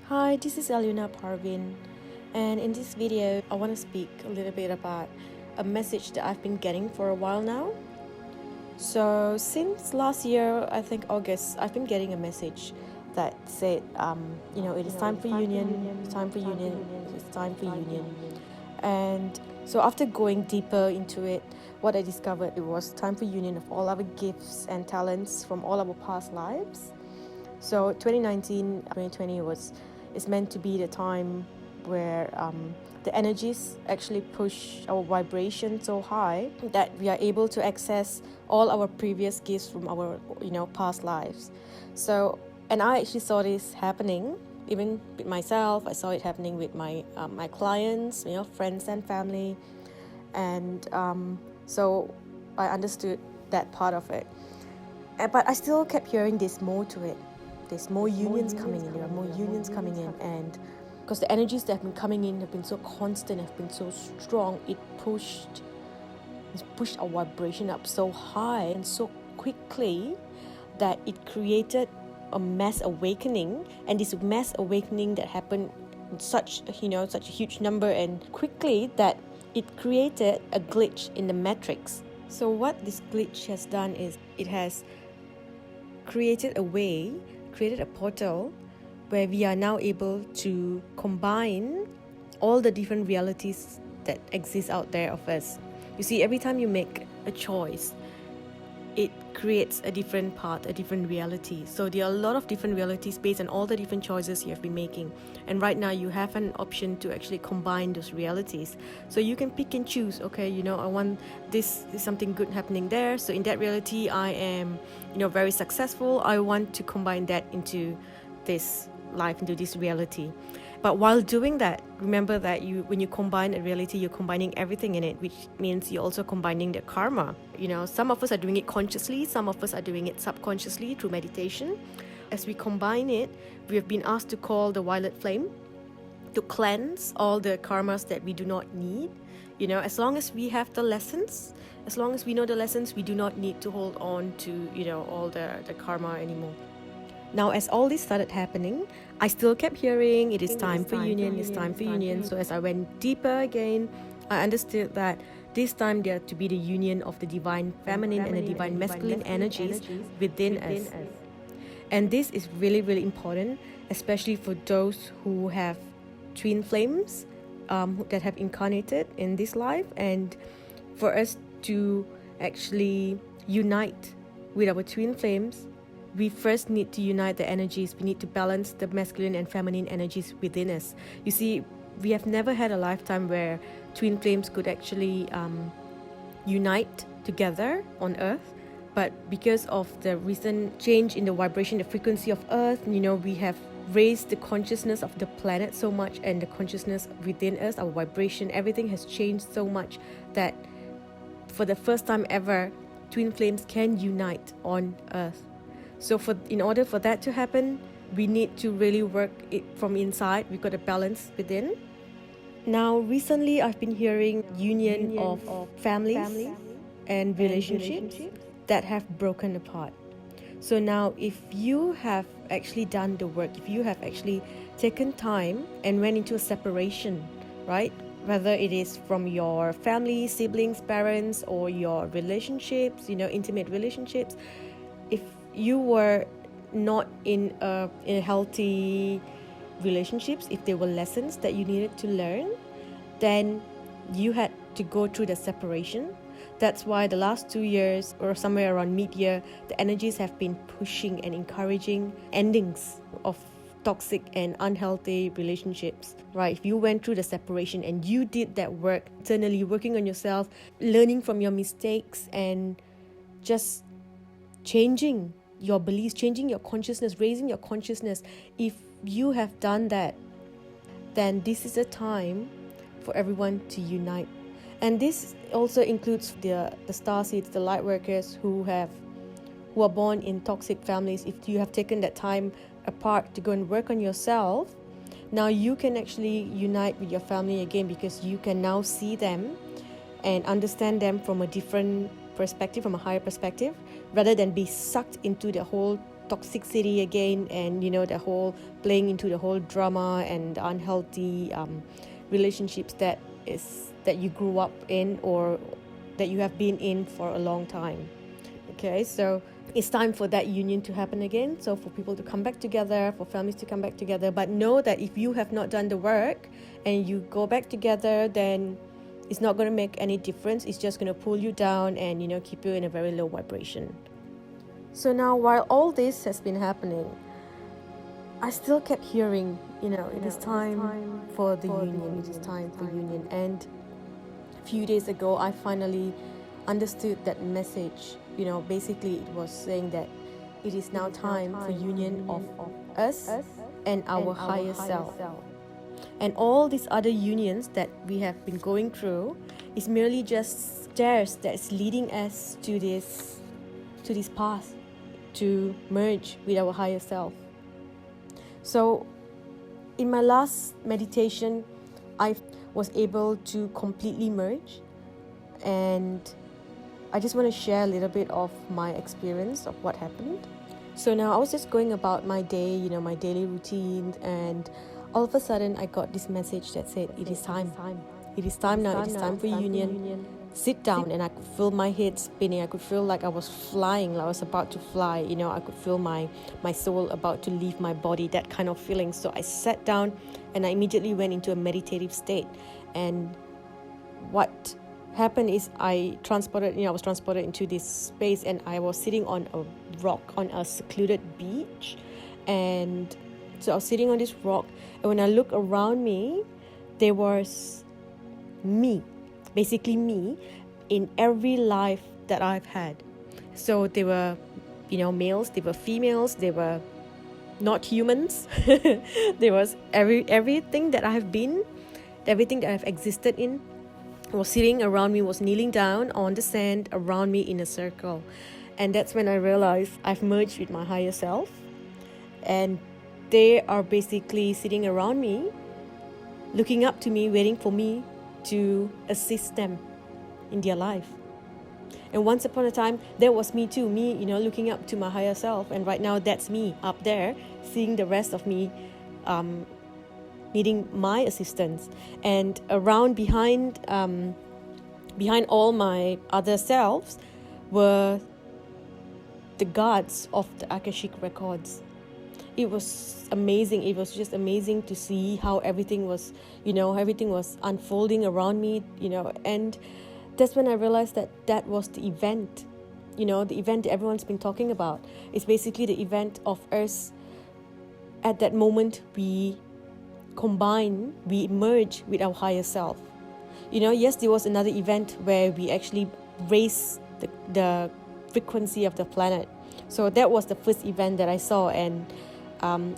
Hi, this is Aluna Parvin, and in this video, I want to speak a little bit about a message that I've been getting for a while now. So, since last year, I think August, I've been getting a message that said, it is time for union, it's time for union, it's time for union. And so, after going deeper into it, what I discovered it was time for union of all our gifts and talents from all our past lives. So 2019, 2020 is meant to be the time where the energies actually push our vibration so high that we are able to access all our previous gifts from our past lives. So, and I actually saw this happening even with myself. I saw it happening with my clients, friends and family, and so I understood that part of it. But I still kept hearing there's more to it. There's more unions coming in. There are more unions coming in, and because the energies that have been coming in have been so constant, have been so strong, it's pushed our vibration up so high and so quickly that it created a mass awakening. And this mass awakening that happened in such a huge number and quickly that it created a glitch in the matrix. So what this glitch has done is it has created a portal where we are now able to combine all the different realities that exist out there of us. You see, every time you make a choice, it creates a different path, a different reality. So there are a lot of different realities based on all the different choices you have been making. And right now you have an option to actually combine those realities. So you can pick and choose, okay, I want this is something good happening there. So in that reality, I am, very successful. I want to combine that into this life, into this reality. But while doing that, remember that when you combine a reality, you're combining everything in it, which means you're also combining the karma. Some of us are doing it consciously, some of us are doing it subconsciously through meditation. As we combine it, we have been asked to call the violet flame to cleanse all the karmas that we do not need. As long as we have the lessons, as long as we know the lessons, we do not need to hold on to, all the karma anymore. Now, as all this started happening, I still kept hearing, it is time for union, it's time for union. So as I went deeper again, I understood that this time there to be the union of the divine feminine and the divine masculine energies within us. And this is really, really important, especially for those who have twin flames that have incarnated in this life, and for us to actually unite with our twin flames. We first need to unite the energies. We need to balance the masculine and feminine energies within us. You see, we have never had a lifetime where twin flames could actually unite together on Earth. But because of the recent change in the vibration, the frequency of Earth, we have raised the consciousness of the planet so much, and the consciousness within us, our vibration, everything has changed so much that for the first time ever, twin flames can unite on Earth. So in order for that to happen, we need to really work it from inside. We've got a balance within. Now, recently, I've been hearing union of families and relationships that have broken apart. So now, if you have actually done the work, if you have actually taken time and went into a separation, right? Whether it is from your family, siblings, parents, or your relationships, intimate relationships, if you were not in a healthy relationships, if there were lessons that you needed to learn, then you had to go through the separation. That's why the last 2 years or somewhere around mid-year, the energies have been pushing and encouraging endings of toxic and unhealthy relationships, right? If you went through the separation and you did that work internally, working on yourself, learning from your mistakes, and just changing your beliefs, changing your consciousness, raising your consciousness. If you have done that, then this is a time for everyone to unite. And this also includes the starseeds, the light workers who are born in toxic families. If you have taken that time apart to go and work on yourself, now you can actually unite with your family again, because you can now see them and understand them from a different perspective, from a higher perspective, rather than be sucked into the whole toxicity again, and the whole playing into the whole drama and the unhealthy relationships that you grew up in, or that you have been in for a long time. Okay, so it's time for that union to happen again. So for people to come back together, for families to come back together. But know that if you have not done the work and you go back together, then it's not going to make any difference. It's just going to pull you down and keep you in a very low vibration. So now, while all this has been happening, I still kept hearing, it is time for the union. It is time for union. And a few days ago, I finally understood that message. Basically it was saying that it is now time for union of us and our higher self. And all these other unions that we have been going through is merely just stairs that is leading us to this path to merge with our higher self. So in my last meditation, I was able to completely merge, and I just want to share a little bit of my experience of what happened. So now I was just going about my day, my daily routine, and all of a sudden I got this message that said, it is time. It is time now. It is time for union. Sit down. And I could feel my head spinning. I could feel like I was flying, like I was about to fly. I could feel my soul about to leave my body, that kind of feeling. So I sat down and I immediately went into a meditative state. And what happened is I was transported into this space, and I was sitting on a rock on a secluded beach. And so I was sitting on this rock, and when I look around me, there was me, basically me, in every life that I've had. So they were, males, they were females, they were not humans. There was everything that I have been, everything that I've existed in was sitting around me, was kneeling down on the sand around me in a circle. And that's when I realized I've merged with my higher self, and they are basically sitting around me, looking up to me, waiting for me to assist them in their life. And once upon a time, there was me too, looking up to my higher self. And right now, that's me up there, seeing the rest of me needing my assistance. And around behind all my other selves were the gods of the Akashic records. It was amazing. It was just amazing to see how everything was unfolding around me, and that's when I realized that was the event, the event that everyone's been talking about. It's basically the event of us. At that moment, we merge with our higher self. Yes, there was another event where we actually raised the frequency of the planet. So that was the first event that I saw, and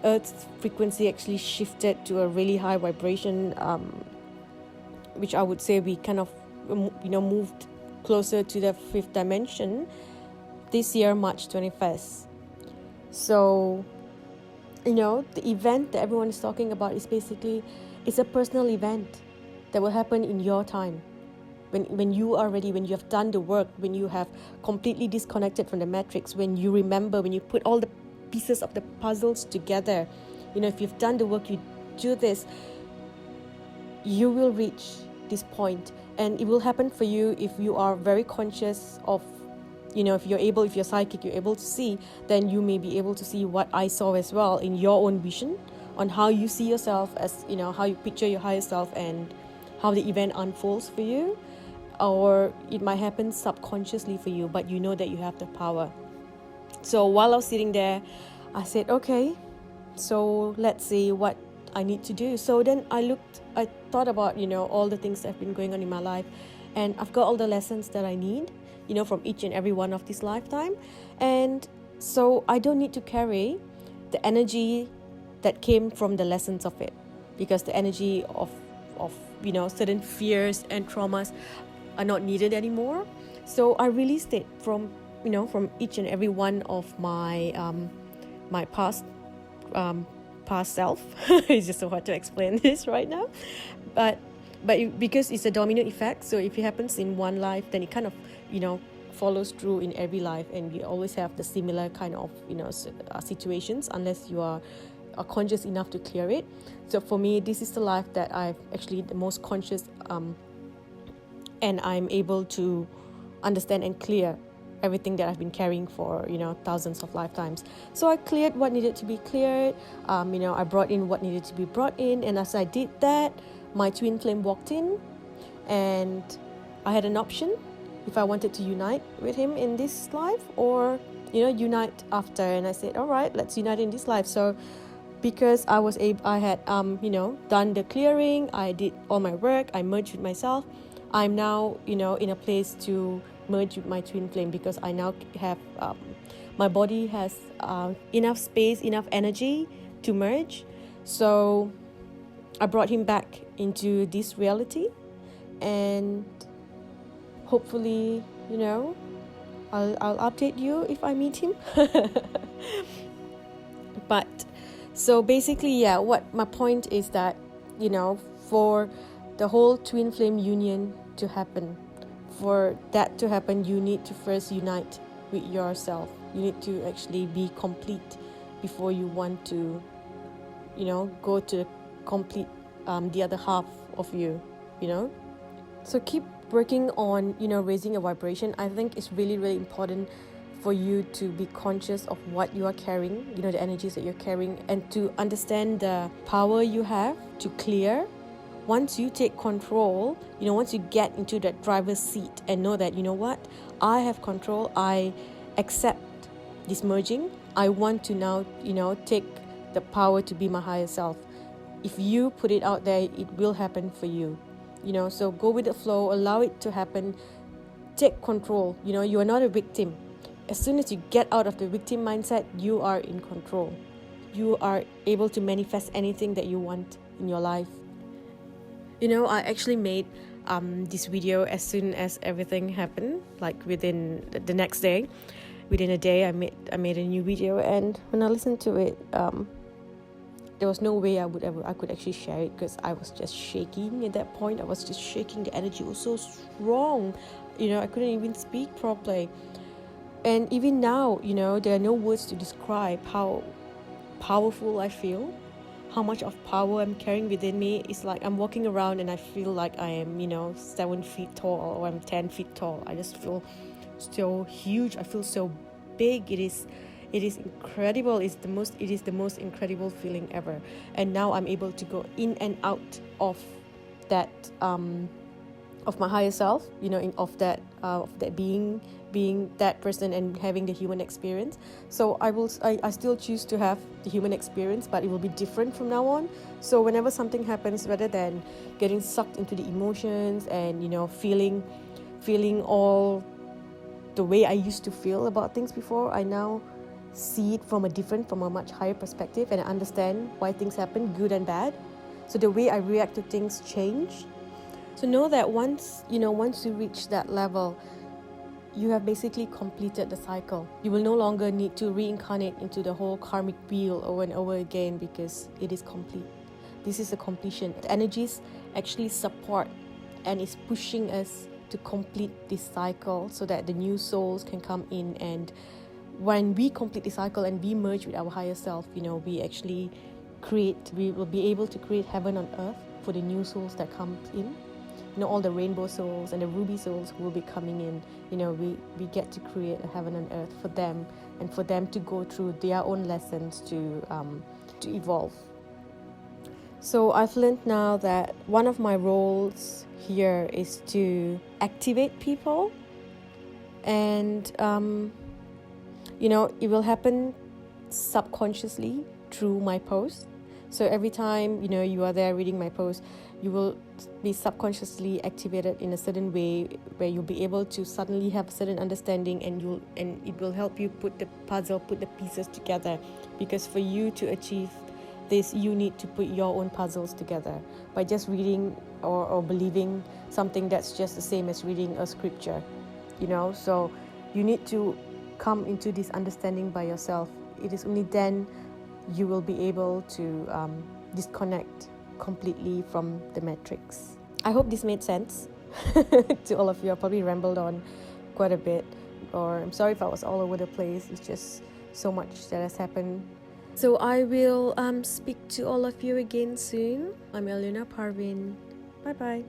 Earth's frequency actually shifted to a really high vibration, which I would say we kind of moved closer to the fifth dimension this year, March 21st. So the event that everyone is talking about is basically, it's a personal event that will happen in your time. When you are ready, when you have done the work, when you have completely disconnected from the matrix, when you remember, when you put all the pieces of the puzzles together, if you've done the work, you do this, you will reach this point. And it will happen for you if you are very conscious of, if you're psychic, you're able to see, then you may be able to see what I saw as well in your own vision, on how you see yourself as, how you picture your higher self and how the event unfolds for you. Or it might happen subconsciously for you, but you know that you have the power. So while I was sitting there, I said, okay, so let's see what I need to do. So then I thought about, all the things that have been going on in my life, and I've got all the lessons that I need, from each and every one of this lifetime. And so I don't need to carry the energy that came from the lessons of it, because the energy of certain fears and traumas are not needed anymore. So I released it from each and every one of my my past self. It's just so hard to explain this right now, but because it's a domino effect. So if it happens in one life, then it kind of follows through in every life, and we always have the similar kind of situations, unless you are conscious enough to clear it. So for me, this is the life that I've actually the most conscious, and I'm able to understand and clear everything that I've been carrying for thousands of lifetimes. So I cleared what needed to be cleared. I brought in what needed to be brought in, and as I did that, my twin flame walked in, and I had an option if I wanted to unite with him in this life, or unite after. And I said, all right, let's unite in this life. So because I had done the clearing, I did all my work, I merged with myself, I'm now in a place to merge with my twin flame, because I now have my body has enough space, enough energy to merge. So I brought him back into this reality, and hopefully I'll update you if I meet him. But so basically, what my point is that for the whole twin flame union to happen, for that to happen, you need to first unite with yourself. You need to actually be complete before you want to go to complete the other half of you. So keep working on raising your vibration. I think it's really, really important for you to be conscious of what you are carrying, the energies that you're carrying, and to understand the power you have to clear. Once you take control, once you get into that driver's seat and know that, what, I have control, I accept this merging, I want to now, take the power to be my higher self. If you put it out there, it will happen for you. So go with the flow, allow it to happen, take control. You are not a victim. As soon as you get out of the victim mindset, you are in control. You are able to manifest anything that you want in your life. I actually made this video as soon as everything happened, like within the next day. Within a day, I made a new video, and when I listened to it, there was no way I could actually share it, because I was just shaking at that point. I was just shaking. The energy was so strong. I couldn't even speak properly. And even now, there are no words to describe how powerful I feel, how much of power I'm carrying within me. It's like I'm walking around and I feel like I am, 7 feet tall, or I'm 10 feet tall. I just feel so huge. I feel so big. It is incredible. It is the most incredible feeling ever. And now I'm able to go in and out of that, of my higher self, of that being that person and having the human experience. So I still choose to have the human experience, but it will be different from now on. So whenever something happens, rather than getting sucked into the emotions and feeling all the way I used to feel about things before, I now see it from a much higher perspective, and I understand why things happen, good and bad. So the way I react to things change. So know that once you reach that level, you have basically completed the cycle. You will no longer need to reincarnate into the whole karmic wheel over and over again, because it is complete. This is a completion. The energies actually support and is pushing us to complete this cycle, so that the new souls can come in. And when we complete the cycle and we merge with our higher self, we will be able to create heaven on earth for the new souls that come in. All the rainbow souls and the ruby souls who will be coming in. We get to create a heaven on earth for them, and for them to go through their own lessons to evolve. So I've learned now that one of my roles here is to activate people, and it will happen subconsciously through my posts. So every time you are there reading my post, you will be subconsciously activated in a certain way, where you'll be able to suddenly have a certain understanding, and it will help you put the pieces together. Because for you to achieve this, you need to put your own puzzles together. By just reading or believing something that's just the same as reading a scripture, so you need to come into this understanding by yourself. It is only then you will be able to disconnect completely from the matrix. I hope this made sense to all of you. I probably rambled on quite a bit, or I'm sorry if I was all over the place. It's just so much that has happened. So I will speak to all of you again soon. I'm Elena Parvin. Bye bye.